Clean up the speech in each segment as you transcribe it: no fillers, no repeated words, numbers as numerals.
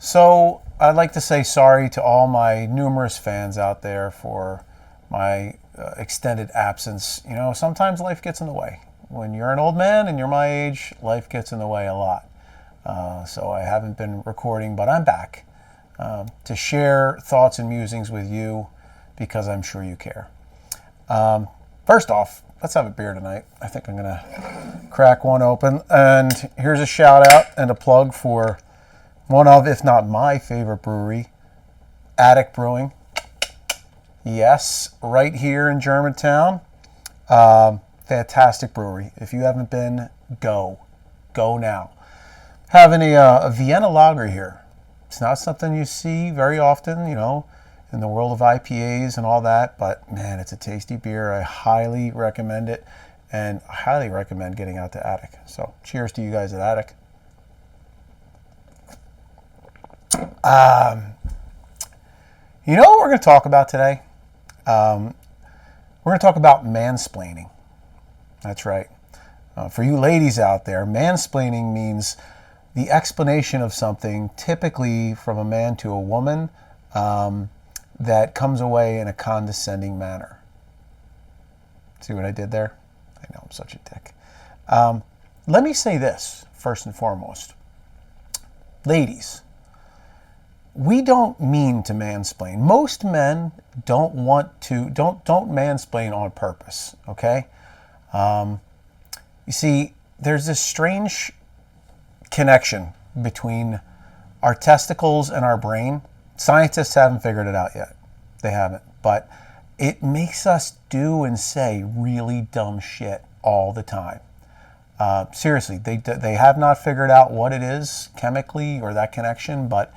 So I'd like to say sorry to all my numerous fans out there for my extended absence. You know, sometimes life gets in the way. When you're an old man and you're my age, life gets in the way a lot. So I haven't been recording, but I'm back to share thoughts and musings with you because I'm sure you care. First off, let's have a beer tonight. I think I'm going to crack one open. And here's a shout out and a plug for one of, if not my favorite brewery, Attic Brewing. Yes, right here in Germantown. Fantastic brewery. If you haven't been, go. Go now. Having a Vienna lager here. It's not something you see very often, you know, in the world of IPAs and all that, but man, it's a tasty beer. I highly recommend it, and I highly recommend getting out to Attic. So cheers to you guys at Attic. You know what we're going to talk about today? We're going to talk about mansplaining. That's right. For you ladies out there, mansplaining means the explanation of something, typically from a man to a woman, that comes away in a condescending manner. See what I did there? I know I'm such a dick. Let me say this, first and foremost. Ladies, we don't mean to mansplain. Most men don't mansplain on purpose, okay? You see, there's this strange connection between our testicles and our brain. Scientists haven't figured it out yet. They haven't. But it makes us do and say really dumb shit all the time. Seriously, they have not figured out what it is chemically or that connection, but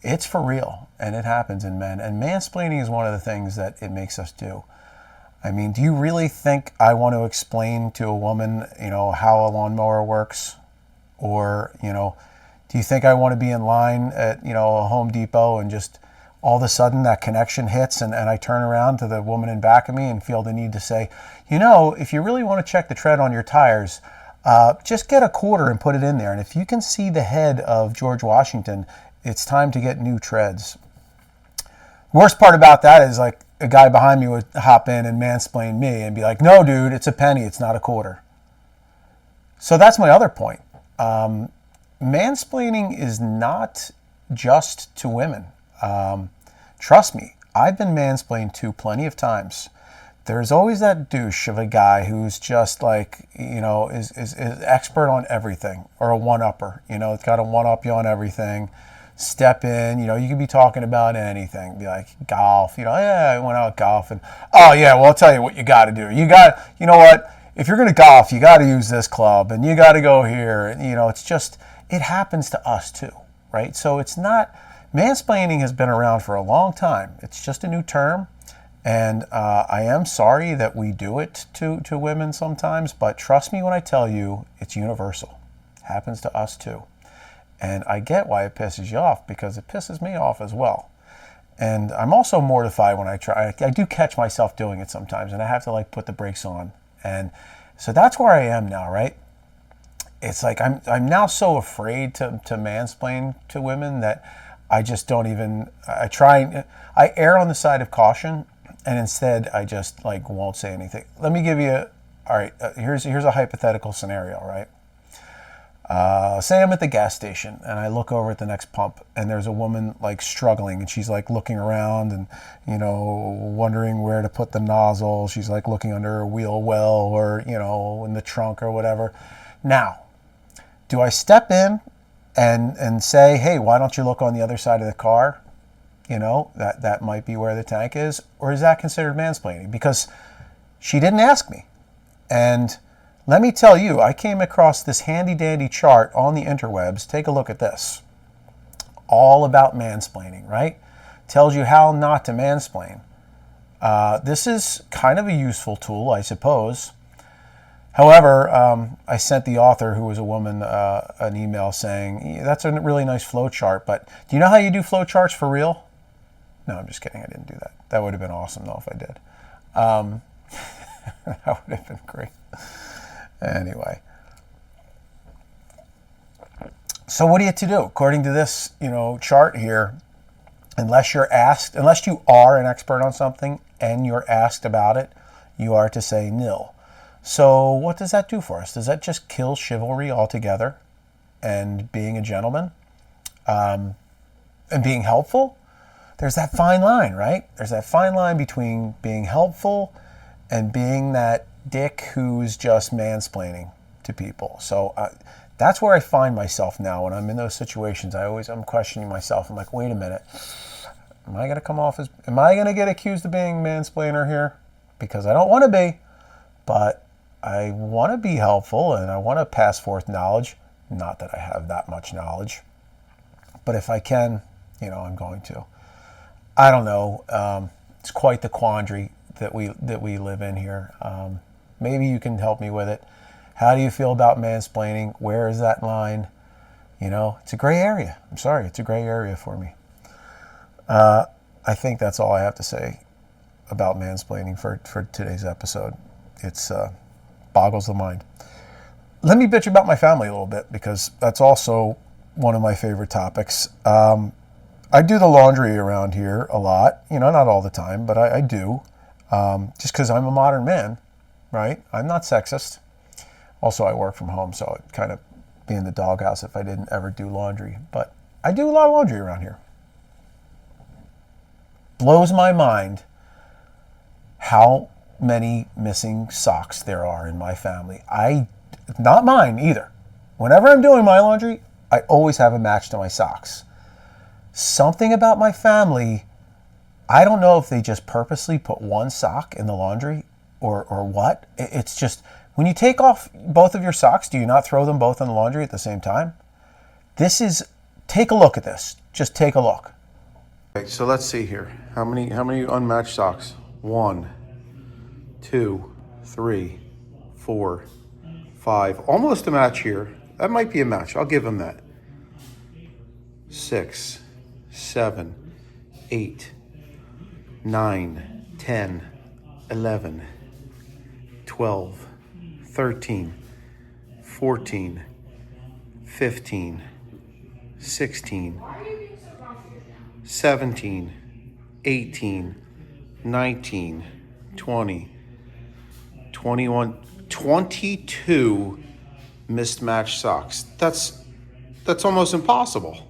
it's for real, and it happens in men. And mansplaining is one of the things that it makes us do. I mean, do you really think I want to explain to a woman, you know, how a lawnmower works? Or, you know, do you think I want to be in line at, you know, a Home Depot and just all of a sudden that connection hits and I turn around to the woman in back of me and feel the need to say, you know, if you really want to check the tread on your tires, just get a quarter and put it in there. And if you can see the head of George Washington, it's time to get new treads. Worst part about that is, like, a guy behind me would hop in and mansplain me and be like, no, dude, it's a penny, it's not a quarter. So that's my other point. Mansplaining is not just to women. Trust me, I've been mansplained to plenty of times. There's always that douche of a guy who's just like, you know, is expert on everything, or a one-upper. You know, it's got to one-up you on everything. Step in, you know, you could be talking about anything. Be like, golf, you know, yeah, I went out golfing. Oh, yeah, well, I'll tell you what you got to do. You know what? If you're going to golf, you got to use this club, and you got to go here. And, you know, it's just, it happens to us too, right? So it's not, mansplaining has been around for a long time. It's just a new term. And I am sorry that we do it to women sometimes, but trust me when I tell you, it's universal. It happens to us too. And I get why it pisses you off, because it pisses me off as well. And I'm also mortified when I try. I do catch myself doing it sometimes, and I have to, like, put the brakes on. And so that's where I am now, right? It's like I'm now so afraid to mansplain to women that I just don't even, I err on the side of caution, and instead I just, like, won't say anything. Let me give you, all right, here's a hypothetical scenario, right? Say I'm at the gas station and I look over at the next pump and there's a woman, like, struggling, and she's, like, looking around and, you know, wondering where to put the nozzle. She's, like, looking under her wheel well, or, you know, in the trunk or whatever. Now, do I step in and say, hey, why don't you look on the other side of the car? You know, that might be where the tank is. Or is that considered mansplaining? Because she didn't ask me. And let me tell you, I came across this handy-dandy chart on the interwebs. Take a look at this. All about mansplaining, right? Tells you how not to mansplain. This is kind of a useful tool, I suppose. However, I sent the author, who was a woman, an email saying, that's a really nice flow chart, but do you know how you do flow charts for real? No, I'm just kidding. I didn't do that. That would have been awesome, though, if I did. That would have been great. Anyway. So what are you to do? According to this, chart here, unless you are an expert on something and you're asked about it, you are to say nil. So what does that do for us? Does that just kill chivalry altogether and being a gentleman and being helpful? There's that fine line, right? There's that fine line between being helpful and being that dick who's just mansplaining to people. So that's where I find myself now when I'm in those situations. I'm questioning myself. I'm like, wait a minute. Am I going to get accused of being mansplainer here? Because I don't want to be, but I want to be helpful and I want to pass forth knowledge. Not that I have that much knowledge, but if I can, I'm going to. I don't know. It's quite the quandary that we live in here. Maybe you can help me with it. How do you feel about mansplaining? Where is that line? It's a gray area. I'm sorry, it's a gray area for me. I think that's all I have to say about mansplaining for today's episode. It's boggles the mind. Let me bitch about my family a little bit because that's also one of my favorite topics. I do the laundry around here a lot, not all the time, but I do, just because I'm a modern man, right? I'm not sexist. Also, I work from home, so it'd kind of be in the doghouse if I didn't ever do laundry, but I do a lot of laundry around here. Blows my mind how many missing socks there are in my family. Not mine either. Whenever I'm doing my laundry, I always have a match to my socks. Something about my family, I don't know if they just purposely put one sock in the laundry or what. It's just, when you take off both of your socks, do you not throw them both in the laundry at the same time? Take a look at this. Just take a look. Okay, so let's see here. How many unmatched socks? 1, 2, 3, 4, 5. Almost a match here. That might be a match. I'll give him that. 6, 7, 8, 9, 10, 11, 12, 13, 14, 15, 16, 17, 18, 19, 20, 21, 22 mismatched socks. That's almost impossible.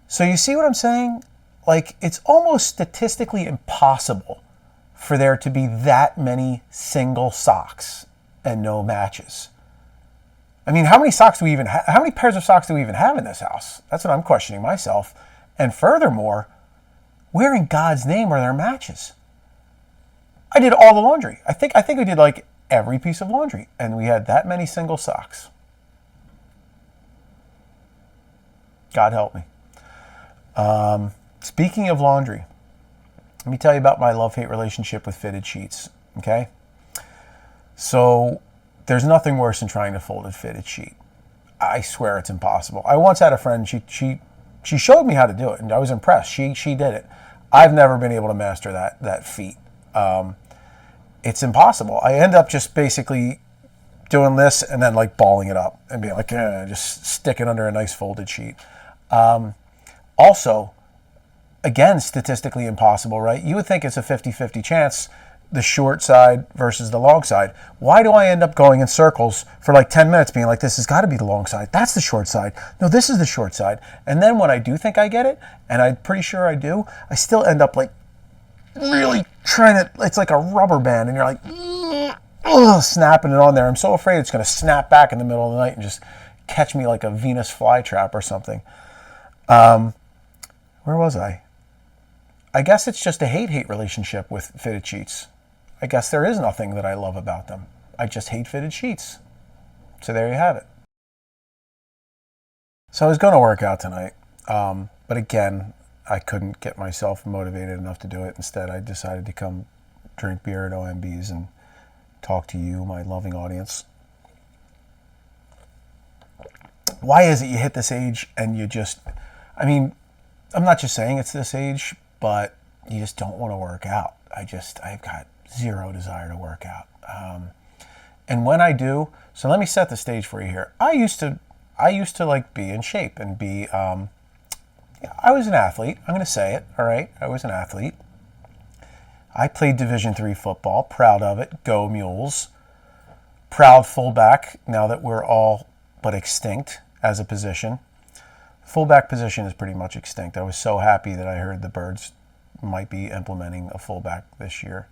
So you see what I'm saying? Like, it's almost statistically impossible for there to be that many single socks and no matches. I mean, how many pairs of socks do we even have in this house? That's what I'm questioning myself. And furthermore, where in God's name are there matches? I did all the laundry. I think we did like every piece of laundry, and we had that many single socks. God help me. Speaking of laundry, let me tell you about my love-hate relationship with fitted sheets, okay? So there's nothing worse than trying to fold a fitted sheet. I swear it's impossible. I once had a friend, she showed me how to do it, and I was impressed. She did it. I've never been able to master that feat. It's impossible. I end up just basically doing this and then like balling it up and being like, just stick it under a nice folded sheet. Also, again, statistically impossible, right? You would think it's a 50-50 chance, the short side versus the long side. Why do I end up going in circles for like 10 minutes being like, this has got to be the long side. That's the short side. No, this is the short side. And then when I do think I get it, and I'm pretty sure I do, I still end up like really trying to, it's like a rubber band and you're like, snapping it on there. I'm so afraid it's going to snap back in the middle of the night and just catch me like a Venus flytrap or something. Where was I? I guess it's just a hate-hate relationship with fitted sheets. I guess there is nothing that I love about them. I just hate fitted sheets. So there you have it. So I was going to work out tonight, but again, I couldn't get myself motivated enough to do it. Instead, I decided to come drink beer at OMB's and talk to you, my loving audience. Why is it you hit this age and you just, I mean, I'm not just saying it's this age, but you just don't want to work out. I've got zero desire to work out. And when I do, so let me set the stage for you here. I I used to like be in shape and be, I was an athlete. I'm going to say it. All right. I was an athlete. I played Division III football. Proud of it. Go Mules. Proud fullback now that we're all but extinct as a position. Fullback position is pretty much extinct. I was so happy that I heard the Birds might be implementing a fullback this year.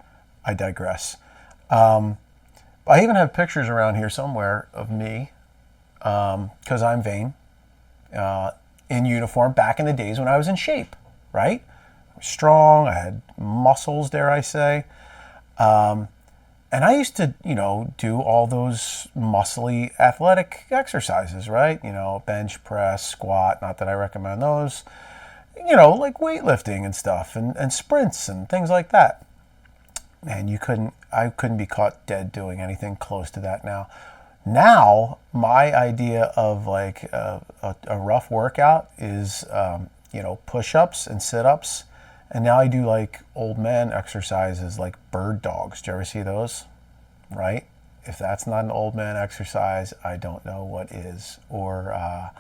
I digress. I even have pictures around here somewhere of me, because I'm vain, in uniform back in the days when I was in shape, right? I was strong. I had muscles, dare I say. And I used to, do all those muscly athletic exercises, right? Bench press, squat, not that I recommend those, like weightlifting and stuff and sprints and things like that. Man, I couldn't be caught dead doing anything close to that now. Now, my idea of like a rough workout is, push-ups and sit-ups. And now I do like old man exercises like bird dogs. Do you ever see those? Right? If that's not an old man exercise, I don't know what is. Or, I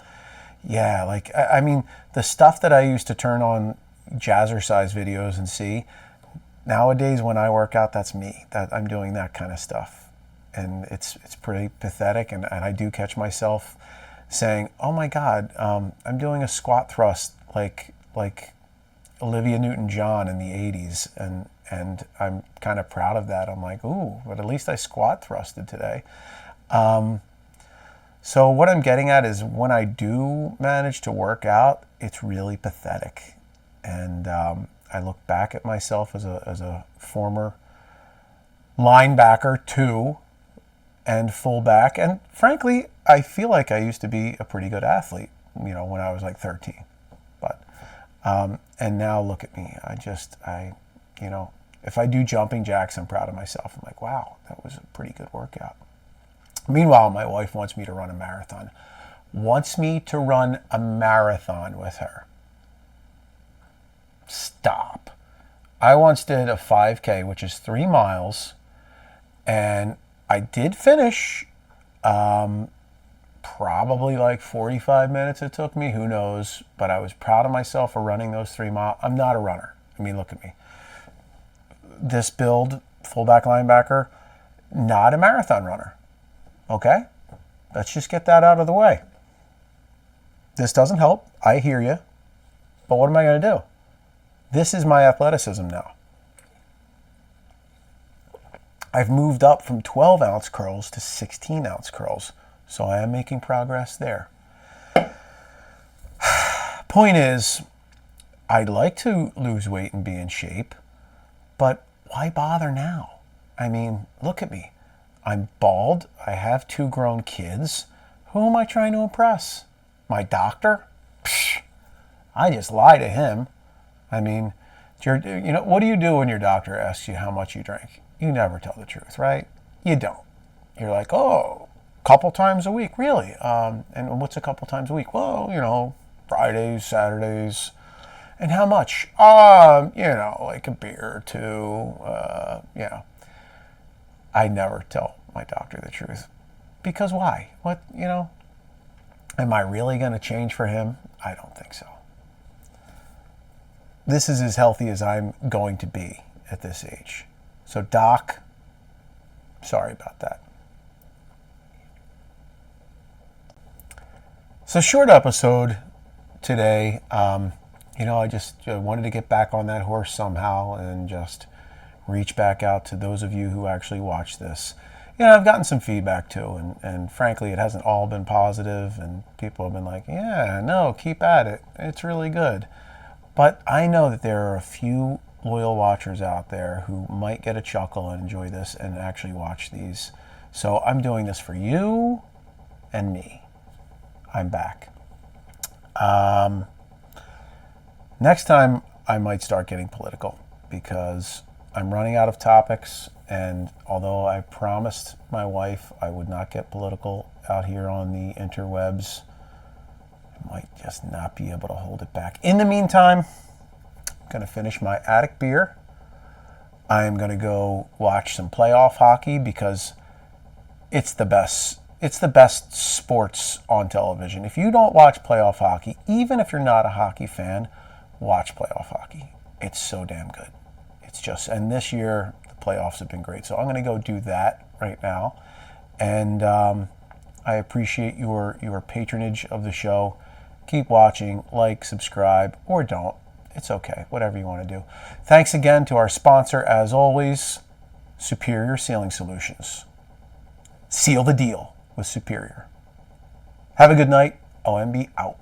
mean, the stuff that I used to turn on jazzercise videos and see, nowadays when I work out, that's me. I'm doing that kind of stuff. And it's pretty pathetic. And I do catch myself saying, oh my God, I'm doing a squat thrust like Olivia Newton-John in the 80s, and I'm kind of proud of that. I'm like, ooh, but at least I squat thrusted today. So what I'm getting at is when I do manage to work out, it's really pathetic. And I look back at myself as a former linebacker too, and fullback, and frankly, I feel like I used to be a pretty good athlete, when I was like 13. But and now look at me. If I do jumping jacks, I'm proud of myself. I'm like, wow, that was a pretty good workout. Meanwhile, my wife wants me to run a marathon. Wants me to run a marathon with her. Stop. I once did a 5K, which is 3 miles, and I did finish. Probably like 45 minutes it took me, who knows, but I was proud of myself for running those 3 miles. I'm not a runner. I mean, look at me. This build, fullback linebacker, not a marathon runner. Okay? Let's just get that out of the way. This doesn't help. I hear you. But what am I going to do? This is my athleticism now. I've moved up from 12-ounce curls to 16-ounce curls. So I am making progress there. Point is, I'd like to lose weight and be in shape, but why bother now? I mean, look at me. I'm bald. I have 2 grown kids. Who am I trying to impress? My doctor? Psh, I just lie to him. I mean, what do you do when your doctor asks you how much you drink? You never tell the truth, right? You don't. You're like, oh, couple times a week, really? And what's a couple times a week? Well, Fridays, Saturdays. And how much? Like a beer or 2. I never tell my doctor the truth. Because why? What, am I really going to change for him? I don't think so. This is as healthy as I'm going to be at this age. So, Doc, sorry about that. So, short episode today. I just wanted to get back on that horse somehow and just reach back out to those of you who actually watch this. I've gotten some feedback too, and frankly, it hasn't all been positive, and people have been like, yeah, no, keep at it. It's really good. But I know that there are a few loyal watchers out there who might get a chuckle and enjoy this and actually watch these. So I'm doing this for you and me. I'm back. Next time I might start getting political because I'm running out of topics, and although I promised my wife I would not get political out here on the interwebs, I might just not be able to hold it back. In the meantime, I'm going to finish my attic beer. I'm going to go watch some playoff hockey because it's the best It's the best sports on television. If you don't watch playoff hockey, even if you're not a hockey fan, watch playoff hockey. It's so damn good. It's just, and this year the playoffs have been great. So I'm going to go do that right now. And I appreciate your patronage of the show. Keep watching, like, subscribe, or don't. It's okay, whatever you want to do. Thanks again to our sponsor, as always, Superior Sealing Solutions. Seal the deal with Superior. Have a good night. OMB out.